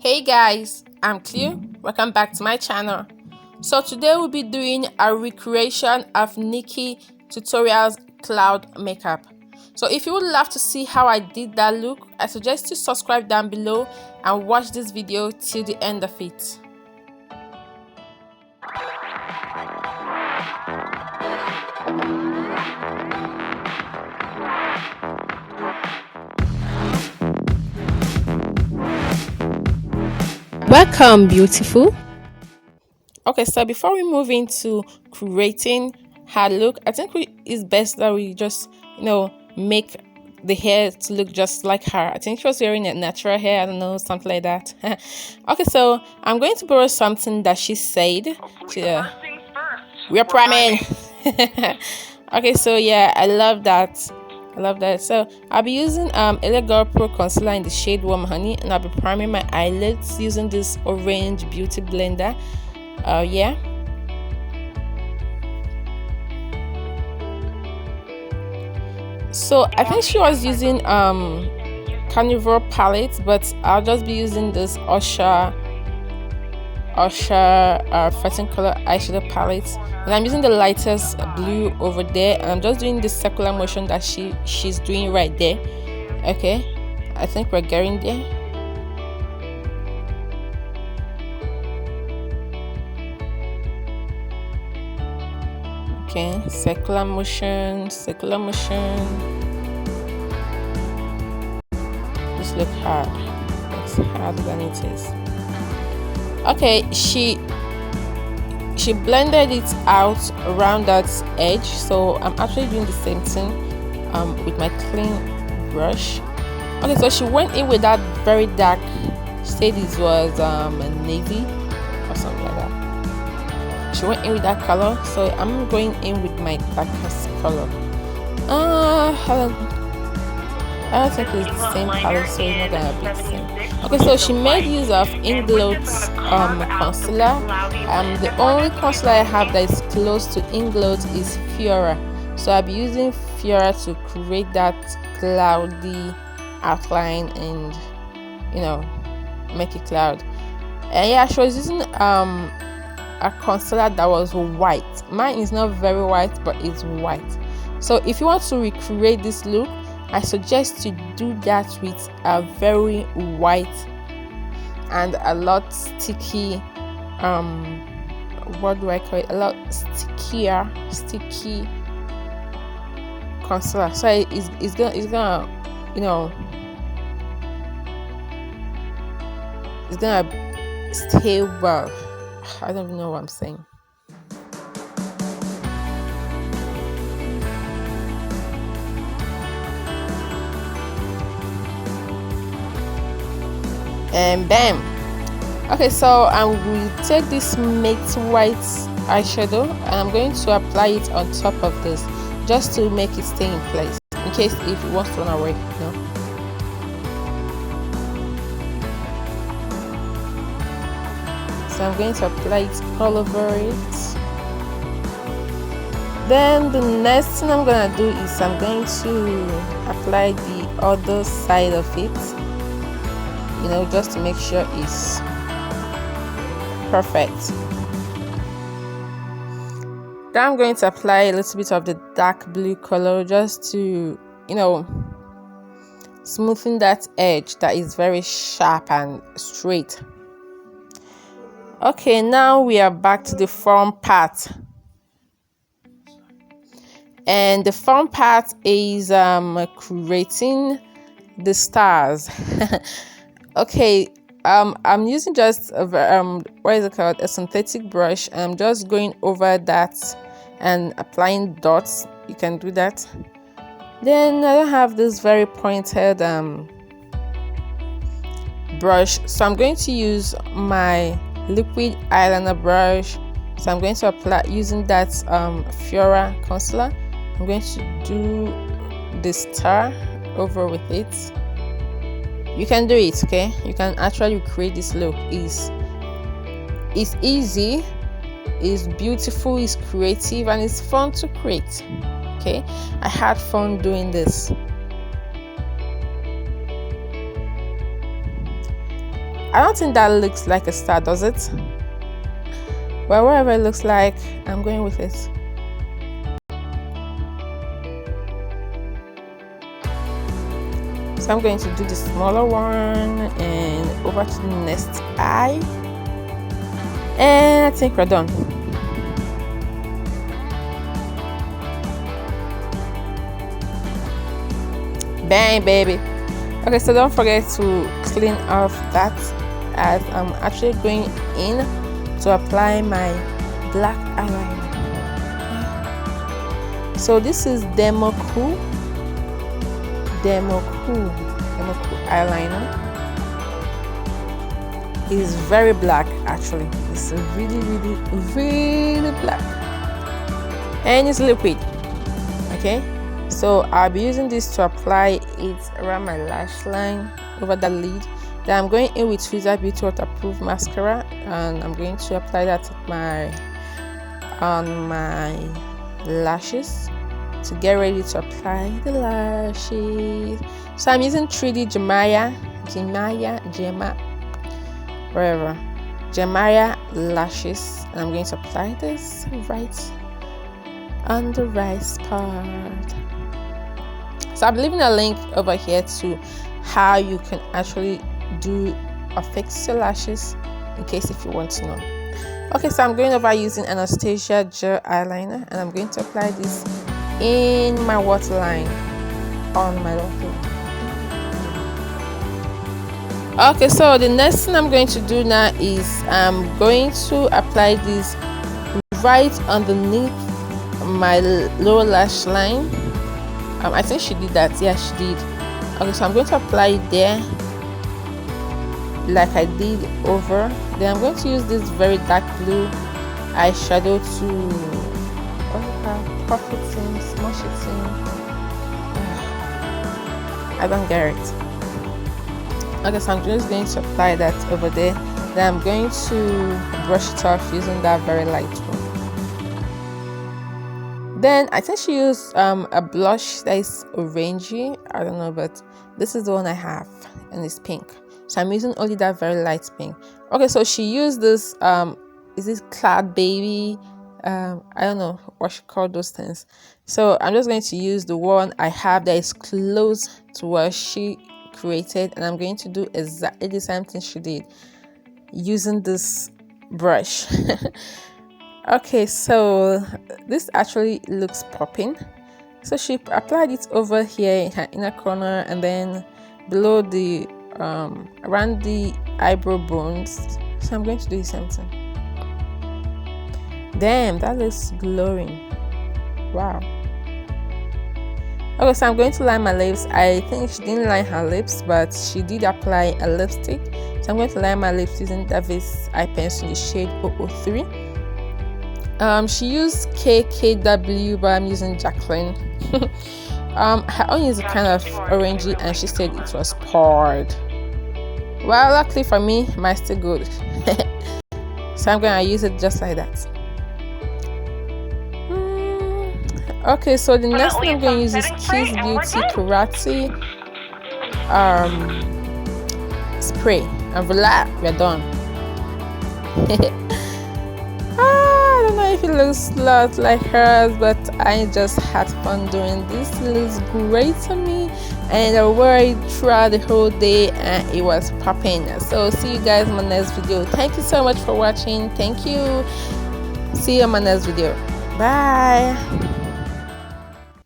Hey guys, I'm Cleo. Welcome back to my channel. So today we'll be doing a recreation of Nikki Tutorials cloud makeup. So if you would love to see how I did that look, I suggest you subscribe down below and watch this video till the end of it. Welcome, beautiful. Okay, so before we move into creating her look, I think it's best that we just make the hair to look just like her. I think she was wearing a natural hair, I don't know, something like that. Okay, so I'm going to borrow something that she said. We're priming. Okay, so yeah, I love that. So I'll be using L.A Girl Pro Concealer in the shade Warm Honey, and I'll be priming my eyelids using this orange beauty blender. Yeah. So I think she was using carnivore palette, but I'll just be using this usha 13 color eyeshadow palette, and I'm using the lightest blue over there, and I'm just doing the circular motion that she's doing right there. Okay, I think we're getting there. Okay, circular motion. This look hard. It's harder than it is. Okay, she blended it out around that edge, so I'm actually doing the same thing with my clean brush. Okay, so she went in with that very dark, said it was a navy or something like that. She went in with that color, so I'm going in with my darkest color. I don't think it's the same color, so it's not gonna be the same. Okay, so she made use of Inglot's concealer. The only concealer I have that is close to Inglot is Pheora, so I'll be using Pheora to create that cloudy outline and make it cloud. And yeah, she was using a concealer that was white. Mine is not very white, but it's white. So if you want to recreate this look, I suggest to do that with a very white and a lot sticky what do I call it, a lot sticky concealer, so it's gonna it's gonna stay well. I don't even know what I'm saying. And bam. Okay, so I will take this matte white eyeshadow and I'm going to apply it on top of this just to make it stay in place in case if it wants to run away, So I'm going to apply it all over it. Then the next thing I'm gonna do is I'm going to apply the other side of it, just to make sure it's perfect. Then I'm going to apply a little bit of the dark blue color just to smoothen that edge that is very sharp and straight. Okay, now we are back to the front part, and the front part is creating the stars. Okay, I'm using just what is it called, a synthetic brush. I'm just going over that and applying dots. You can do that. Then I have this very pointed brush, so I'm going to use my liquid eyeliner brush. So I'm going to apply using that Pheora concealer. I'm going to do the star over with it. You can do it, okay? You can actually create this look. It's easy, it's beautiful, it's creative, and it's fun to create. Okay, I had fun doing this. I don't think that looks like a star, does it? Well, whatever it looks like, I'm going with it. So I'm going to do the smaller one and over to the next eye. And I think we're done. Bang, baby. Okay, so don't forget to clean off that, as I'm actually going in to apply my black eyeliner. So this is Douborq eyeliner. It's very black, actually. It's really black, and it's liquid. Okay, so I'll be using this to apply it around my lash line, over the lid. Then I'm going in with Huda Beauty waterproof mascara, and I'm going to apply that on my lashes to get ready to apply the lashes. So I'm using 3D jeimaiya lashes, and I'm going to apply this right on the right spot. So I'm leaving a link over here to how you can actually do or fix your lashes, in case if you want to know. Okay, so I'm going over using Anastasia gel eyeliner, and I'm going to apply this in my waterline on my waterline. Okay, so the next thing I'm going to do now is I'm going to apply this right underneath my lower lash line. I think she did that. Yeah, she did. Okay, so I'm going to apply it there like I did over. Then I'm going to use this very dark blue eyeshadow to puff it in, smush it in. I don't get it. Okay, so I'm just going to apply that over there. Then I'm going to brush it off using that very light one. Then I think she used a blush that is orangey. I don't know, but this is the one I have, and it's pink. So I'm using only that very light pink. Okay, so she used this is this Cloud Baby? I don't know what she called those things. So I'm just going to use the one I have that is close to what she created, and I'm going to do exactly the same thing she did using this brush. Okay, so this actually looks popping. So she applied it over here in her inner corner, and then below the around the eyebrow bones. So I'm going to do the same thing. Damn, that looks glowing. Wow. Okay, so I'm going to line my lips. I think she didn't line her lips, but she did apply a lipstick. So I'm going to line my lips using Davis eye pencil in the shade 003. She used KKW, but I'm using Jackelin. Her own is kind of orangey, and she said it was poured. Well, luckily for me, mine's still good. So I'm going to use it just like that. Okay, so the next thing I'm going to use is Kiss Beauty Karate spray, and voila, we're done. I don't know if it looks a lot like hers, but I just had fun doing this. It looks great to me, and I wore it throughout the whole day, and it was popping. So see you guys in my next video. Thank you so much for watching. Thank you. See you in my next video. Bye.